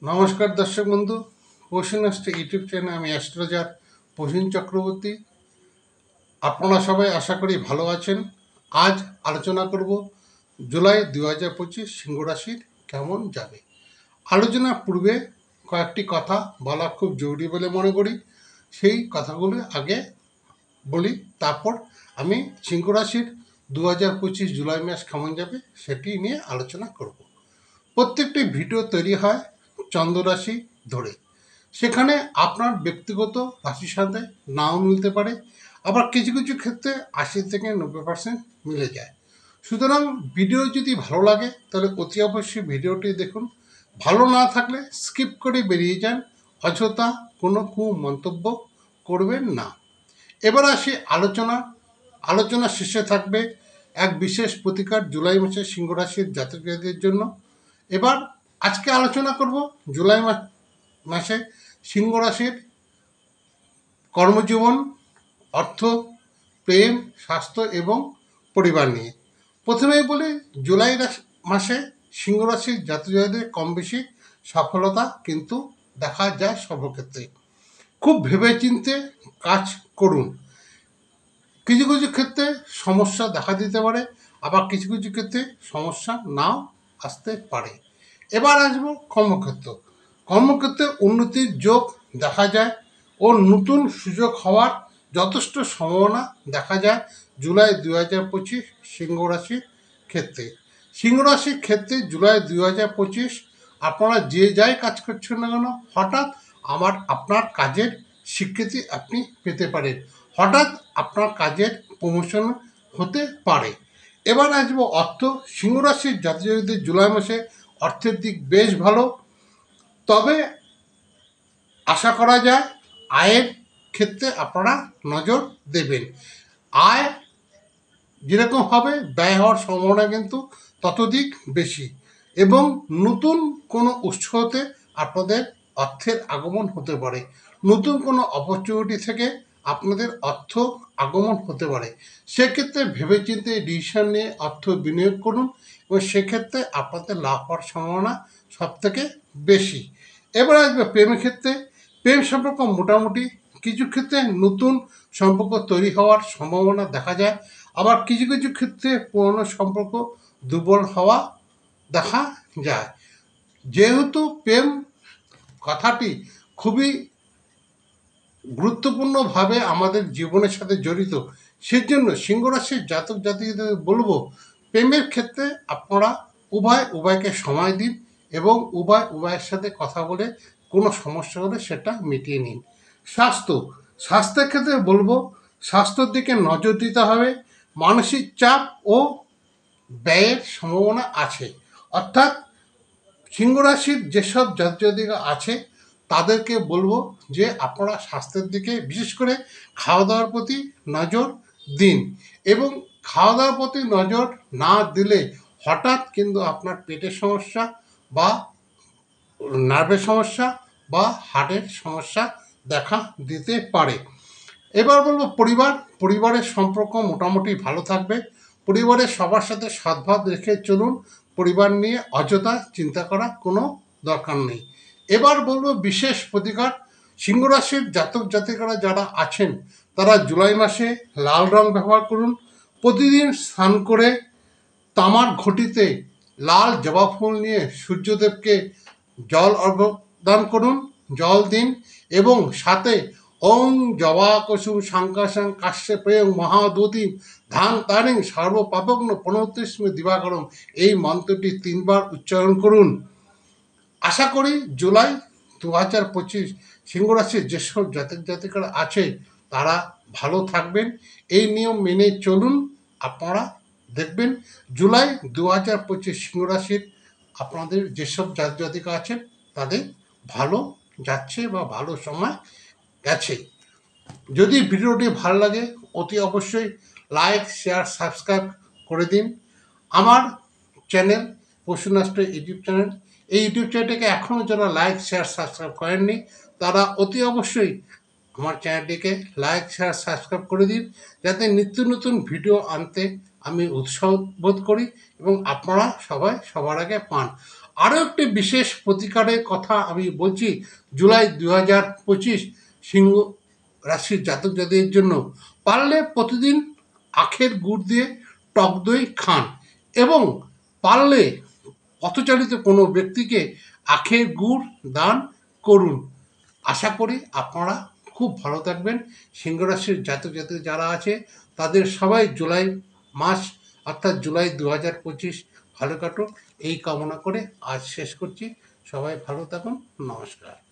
নমস্কার দর্শক বন্ধু, পশুনাস্ট ইউটিউব চ্যানেলে আমি অ্যাস্ট্রোলজার প্রসূন চক্রবর্তী। আপনারা সবাই আশা করি ভালো আছেন। আজ আলোচনা করব জুলাই 2025 সিংহ রাশির কেমন যাবে। আলোচনার পূর্বে কয়েকটি কথা বলা খুব জরুরি বলে মনে করি। সেই কথাগুলো আগে বলি, তারপর আমি সিংহ রাশির 2025 জুলাই মাস কেমন যাবে সেটি নিয়ে আলোচনা করব। প্রত্যেকটি ভিডিও তৈরি হয় চন্দ্র রাশি ধরে। সেখানে আপনার ব্যক্তিগত রাশির সাথে নাও মিলতে পারে, আবার কিছু কিছু ক্ষেত্রে 80 থেকে 90% মিলে যায়। সুতরাং ভিডিও যদি ভালো লাগে তাহলে অতি অবশ্যই ভিডিওটি দেখুন। ভালো না থাকলে স্কিপ করে বেরিয়ে যান, অযথা কোনো মন্তব্য করবেন না। এবার আসি আলোচনা শেষে থাকবে এক বিশেষ প্রতিকার জুলাই মাসে সিংহ রাশির জাতক জাতিদের জন্য। এবার আজকে আলোচনা করব জুলাই মাসে সিংহ রাশির কর্মজীবন, অর্থ, প্রেম, স্বাস্থ্য এবং পরিবার নিয়ে। প্রথমেই বলি, জুলাই মাসে সিংহ রাশির জাতক জাতিদের কম বেশি সফলতা কিন্তু দেখা যায় সর্বক্ষেত্রে। খুব ভেবেচিন্তে কাজ করুন। কিছু কিছু ক্ষেত্রে সমস্যা দেখা দিতে পারে, আবার কিছু কিছু ক্ষেত্রে সমস্যা নাও আসতে পারে। এবার আসবো কর্মক্ষেত্রে উন্নতির যোগ দেখা যায় ও নতুন সুযোগ হওয়ার যথেষ্ট সম্ভাবনা দেখা যায় জুলাই 2025 সিংহ রাশির ক্ষেত্রে। সিংহ রাশির ক্ষেত্রে জুলাই 2025 আপনারা যে যাই কাজ করছেন না কেন, হঠাৎ আপনার কাজের স্বীকৃতি আপনি পেতে পারেন, হঠাৎ আপনার কাজের প্রমোশন হতে পারে। এবার আসবো অর্থ। সিংহ রাশির জাতক জাতিদের জুলাই মাসে অর্থের দিক বেশ ভালো, তবে আশা করা যায় আয়ের ক্ষেত্রে আপনারা নজর দেবেন। আয় যেরকম হবে, ব্যয় হওয়ার সম্ভাবনা কিন্তু ততোধিক বেশি, এবং নতুন কোনো উৎস হতে আপনাদের অর্থের আগমন হতে পারে। নতুন কোনো অপরচুনিটি থেকে আপনাদের অর্থ আগমন হতে পারে। সেক্ষেত্রে ভেবেচিন্তে ডিসিশন নিয়ে অর্থ বিনিয়োগ করুন, এবং সেক্ষেত্রে আপনাদের লাভ হওয়ার সম্ভাবনা সবথেকে বেশি। এবার আসবে প্রেমের ক্ষেত্রে। প্রেম সম্পর্ক মোটামুটি, কিছু ক্ষেত্রে নতুন সম্পর্ক তৈরি হওয়ার সম্ভাবনা দেখা যায়, আবার কিছু কিছু ক্ষেত্রে পুরনো সম্পর্ক দুর্বল হওয়া দেখা যায়। যেহেতু প্রেম কথাটি খুবই গুরুত্বপূর্ণভাবে আমাদের জীবনের সাথে জড়িত, সেজন্য সিংহ রাশির জাতক জাতিদের বলবো, প্রেমের ক্ষেত্রে আপনারা উভয়কে সময় দিন এবং উভয়ের সাথে কথা বলে কোনো সমস্যা হলে সেটা মিটিয়ে নিন। স্বাস্থ্যের ক্ষেত্রে বলবো, স্বাস্থ্যের দিকে নজর দিতে হবে। মানসিক চাপ ও ব্যয়ের সম্ভাবনা আছে, অর্থাৎ সিংহ রাশির যেসব জাতক জাতিকা আছে তাদেরকে বলবো যে আপনারা স্বাস্থ্যের দিকে, বিশেষ করে খাওয়া দাওয়ার প্রতি নজর দিন, এবং খাওয়া দাওয়ার প্রতি নজর না দিলে হঠাৎ কিন্তু আপনার পেটের সমস্যা বা নার্ভের সমস্যা বা হার্টের সমস্যা দেখা দিতে পারে। এবার বলবো পরিবারের সম্পর্ক মোটামুটি ভালো থাকবে। পরিবারের সবার সাথে সদ্ভাব রেখে চলুন, পরিবার নিয়ে অযথা চিন্তা করা কোনো দরকার নেই। এবার বলবো বিশেষ প্রতিকার। সিংহ রাশির জাতক জাতিকারা যারা আছেন তারা জুলাই মাসে লাল রং ব্যবহার করুন। প্রতিদিন স্নান করে তামার ঘটিতে লাল জবা ফুল নিয়ে সূর্যদেবকে জল অর্ঘ্যদান করুন, জল দিন, এবং সাথে ওং জবা কুসুম শঙ্কাশং কাশ্যপেয়ং মহাদূতিম ধান তারিং সর্বপাপগ্ন প্রণতিস্মে দিবাকরম, এই মন্ত্রটি 3 বার উচ্চারণ করুন। আশা করি জুলাই 2025 সিংহ রাশির যেসব জাতক জাতিকারা আছে তারা ভালো থাকবেন। এই নিয়ম মেনে চলুন, আপনারা দেখবেন জুলাই 2025 সিংহ রাশির আপনাদের যেসব জাতক জাতিকা আছেন তাদের ভালো যাচ্ছে বা ভালো সময় গেছে। যদি ভিডিওটি ভালো লাগে অতি অবশ্যই লাইক, শেয়ার, সাবস্ক্রাইব করে দিন। আমার চ্যানেল পশুনাস্ট ইউটিউব চ্যানেল, এই ইউটিউব চ্যানেলটিকে এখনও যারা লাইক, শেয়ার, সাবস্ক্রাইব করেননি তারা অতি অবশ্যই আমার চ্যানেলটিকে লাইক, শেয়ার, সাবস্ক্রাইব করে দিন, যাতে নিত্য নতুন ভিডিও আনতে আমি উৎসাহ বোধ করি এবং আপনারা সবাই সবার আগে পান। আরও একটি বিশেষ প্রতিকারের কথা আমি বলছি। জুলাই 2025 সিংহ রাশির জাতক জাতির জন্য পারলে প্রতিদিন আখের গুড় দিয়ে টক দই খান, এবং পারলে পথচালিত কোনো ব্যক্তিকে আখের গুড় দান করুন। আশা করি আপনারা খুব ভালো থাকবেন। সিংহ রাশির জাতক জাতিক যারা আছে তাদের সবাই জুলাই মাস অর্থাৎ জুলাই 2025 ভালো কাটুক এই কামনা করে আজ শেষ করছি। সবাই ভালো থাকুন। নমস্কার।